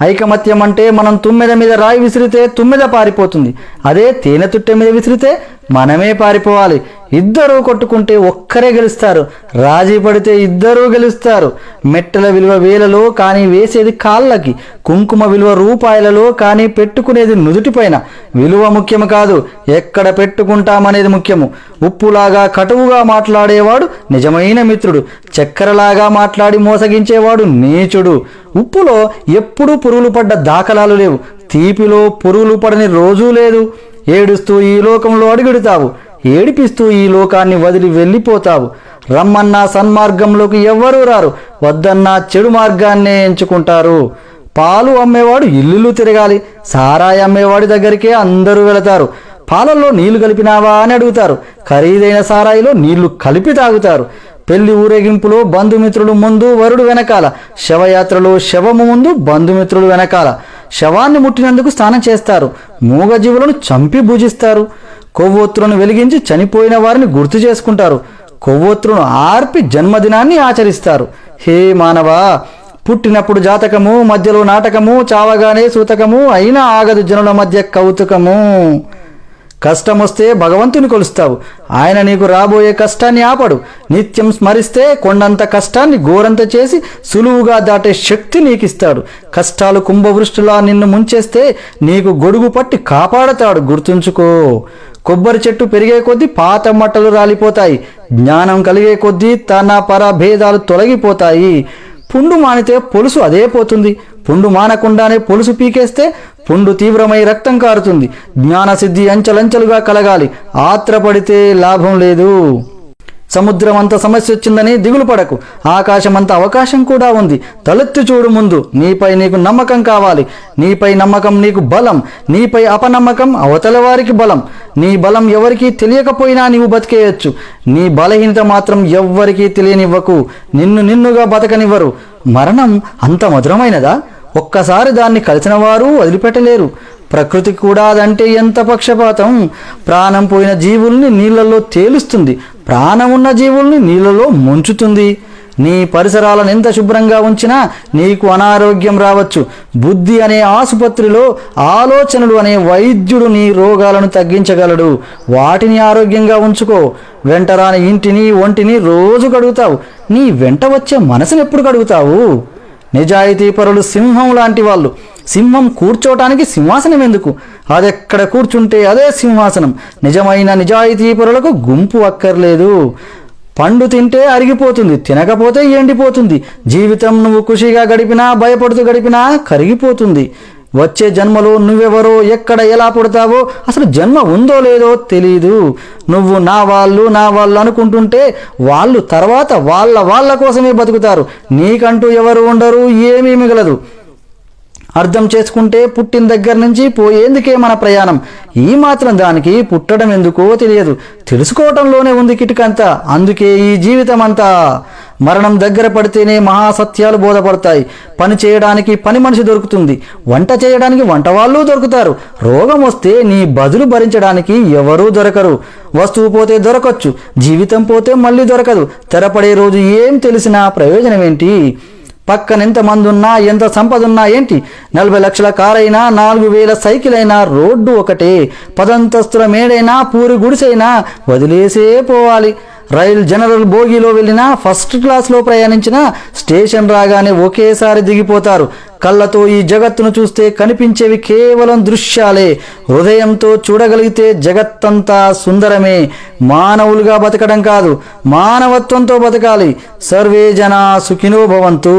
ఐకమత్యం అంటే మనం తుమ్మెద మీద రాయి విసిరితే తుమ్మెద పారిపోతుంది, అదే తేనె తుట్టె మీద విసిరితే మనమే పారిపోవాలి. ఇద్దరూ కొట్టుకుంటే ఒక్కరే గెలుస్తారు, రాజీ పడితే ఇద్దరూ గెలుస్తారు. మెట్టల విలువ వేలలో కానీ వేసేది కాళ్ళకి, కుంకుమ విలువ రూపాయలలో కానీ పెట్టుకునేది నుదుటిపైన. విలువ ముఖ్యము కాదు, ఎక్కడ పెట్టుకుంటామనేది ముఖ్యము. ఉప్పులాగా కటువుగా మాట్లాడేవాడు నిజమైన మిత్రుడు, చక్కెరలాగా మాట్లాడి మోసగించేవాడు నీచుడు. ఉప్పులో ఎప్పుడూ పురుగులు పడ్డ దాఖలాలు లేవు, తీపిలో పురుగులు పడని రోజూ లేదు. ఏడుస్తూ ఈ లోకంలో అడుగెడుతావు, ఏడిపిస్తూ ఈ లోకాన్ని వదిలి వెళ్ళిపోతావు. రమ్మన్నా సన్మార్గంలోకి ఎవ్వరూ రారు, వద్దన్నా చెడు మార్గాన్నే ఎంచుకుంటారు. పాలు అమ్మేవాడు ఇల్లు తిరగాలి, సారాయి అమ్మేవాడి దగ్గరికే అందరూ వెళతారు. పాలల్లో నీళ్లు కలిపినావా అని అడుగుతారు, ఖరీదైన సారాయిలో నీళ్లు కలిపి తాగుతారు. పెళ్లి ఊరేగింపులో బంధుమిత్రులు ముందు, వరుడు వెనకాల. శవయాత్రలో శవము ముందు, బంధుమిత్రులు వెనకాల. శవాన్ని ముట్టినందుకు స్నానం చేస్తారు, మూగజీవులను చంపి భుజిస్తారు. కొవ్వొత్తులను వెలిగించి చనిపోయిన వారిని గుర్తు చేసుకుంటారు, కొవ్వొత్తులను ఆర్పి జన్మదినాన్ని ఆచరిస్తారు. హే మానవా, పుట్టినప్పుడు జాతకము, మధ్యలో నాటకము, చావగానే సూతకము, అయినా ఆగదు జనుల మధ్య కౌతుకము. కష్టమొస్తే భగవంతుని కొలుస్తావు, ఆయన నీకు రాబోయే కష్టాన్ని ఆపడు. నిత్యం స్మరిస్తే కొండంత కష్టాన్ని గోరంత చేసి సులువుగా దాటే శక్తి నీకిస్తాడు. కష్టాలు కుంభవృష్టిలా నిన్ను ముంచేస్తే నీకు గొడుగు పట్టి కాపాడతాడు, గుర్తుంచుకో. కొబ్బరి చెట్టు పెరిగే కొద్దీ పాత మట్టలు రాలిపోతాయి, జ్ఞానం కలిగే కొద్దీ తన పర భేదాలు తొలగిపోతాయి. పుండు మానితే పొలుసు అదే పోతుంది, పుండు మానకుండానే పొలుసు పీకేస్తే పుండు తీవ్రమై రక్తం కారుతుంది. జ్ఞానసిద్ధి అంచెలంచెలుగా కలగాలి, ఆత్రపడితే లాభం లేదు. సముద్రం అంత సమస్య వచ్చిందని దిగులు పడకు, ఆకాశమంత అవకాశం కూడా ఉంది. తలెత్తి చూడు ముందు, నీపై నీకు నమ్మకం కావాలి. నీపై నమ్మకం నీకు బలం, నీపై అపనమ్మకం అవతల వారికి బలం. నీ బలం ఎవరికీ తెలియకపోయినా నీవు బతికేయచ్చు, నీ బలహీనత మాత్రం ఎవ్వరికీ తెలియనివ్వకు. నిన్నుగా బతకనివ్వరు. మరణం అంత మధురమైనదా? ఒక్కసారి దాన్ని కలిసిన వారు వదిలిపెట్టలేరు. ప్రకృతి కూడా అదంటే ఎంత పక్షపాతం. ప్రాణం పోయిన జీవుల్ని నీళ్లలో తేలుస్తుంది, ప్రాణం ఉన్న జీవుల్ని నీళ్లలో ముంచుతుంది. నీ పరిసరాలను ఎంత శుభ్రంగా ఉంచినా నీకు అనారోగ్యం రావచ్చు. బుద్ధి అనే ఆసుపత్రిలో ఆలోచనలు అనే వైద్యుడు నీ రోగాలను తగ్గించగలడు. వాటిని ఆరోగ్యంగా ఉంచుకో. వెంటరాని ఇంటిని ఒంటిని రోజు కడుగుతావు, నీ వెంట వచ్చే మనసును ఎప్పుడు కడుగుతావు? నిజాయితీ పరులు సింహం లాంటి వాళ్ళు. సింహం కూర్చోటానికి సింహాసనం ఎందుకు? అదెక్కడ కూర్చుంటే అదే సింహాసనం. నిజమైన నిజాయితీ పరులకు గుంపు అక్కర్లేదు. పండు తింటే అరిగిపోతుంది, తినకపోతే ఎండిపోతుంది. జీవితం నువ్వు ఖుషిగా గడిపినా, భయపడుతూ గడిపినా కరిగిపోతుంది. వచ్చే జన్మలో నువ్వెవరో, ఎక్కడ, ఎలా పుడతావో, అసలు జన్మ ఉందో లేదో తెలీదు. నువ్వు నా వాళ్ళు అనుకుంటుంటే వాళ్ళు తర్వాత వాళ్ళ కోసమే బతుకుతారు. నీకంటూ ఎవరు ఉండరు, ఏమీ మిగలదు. అర్థం చేసుకుంటే పుట్టిన దగ్గర నుంచి పోయేందుకే మన ప్రయాణం. ఈ మాత్రం దానికి పుట్టడం ఎందుకో తెలియదు, తెలుసుకోవటంలోనే ఉంది కిటికంతా. అందుకే ఈ జీవితం అంతా. మరణం దగ్గర పడితేనే మహాసత్యాలు బోధపడతాయి. పని చేయడానికి పని మనిషి దొరుకుతుంది, వంట చేయడానికి వంట వాళ్ళు దొరుకుతారు. రోగం వస్తే నీ బదులు భరించడానికి ఎవరూ దొరకరు. వస్తువు పోతే దొరకచ్చు, జీవితం పోతే మళ్ళీ దొరకదు. తెరపడే రోజు ఏం తెలిసినా ప్రయోజనం ఏంటి? పక్కనెంత మంది ఉన్నా, ఎంత సంపద ఉన్నా ఏంటి? 40 లక్షల కారైనా, 4000 సైకిల్ అయినా రోడ్డు ఒకటే. 10 అంతస్తుల మేడైనా, పూరి గుడిసైనా వదిలేసే పోవాలి. రైల్ జనరల్ బోగిలో వెళ్ళినా, ఫస్ట్ క్లాస్లో ప్రయాణించినా స్టేషన్ రాగానే ఒకేసారి దిగిపోతారు. కళ్ళతో ఈ జగత్తును చూస్తే కనిపించేవి కేవలం దృశ్యాలే. హృదయంతో చూడగలిగితే జగత్తంతా సుందరమే. మానవులుగా బతకడం కాదు, మానవత్వంతో బతకాలి. సర్వే జనా సుఖినో భవంతు.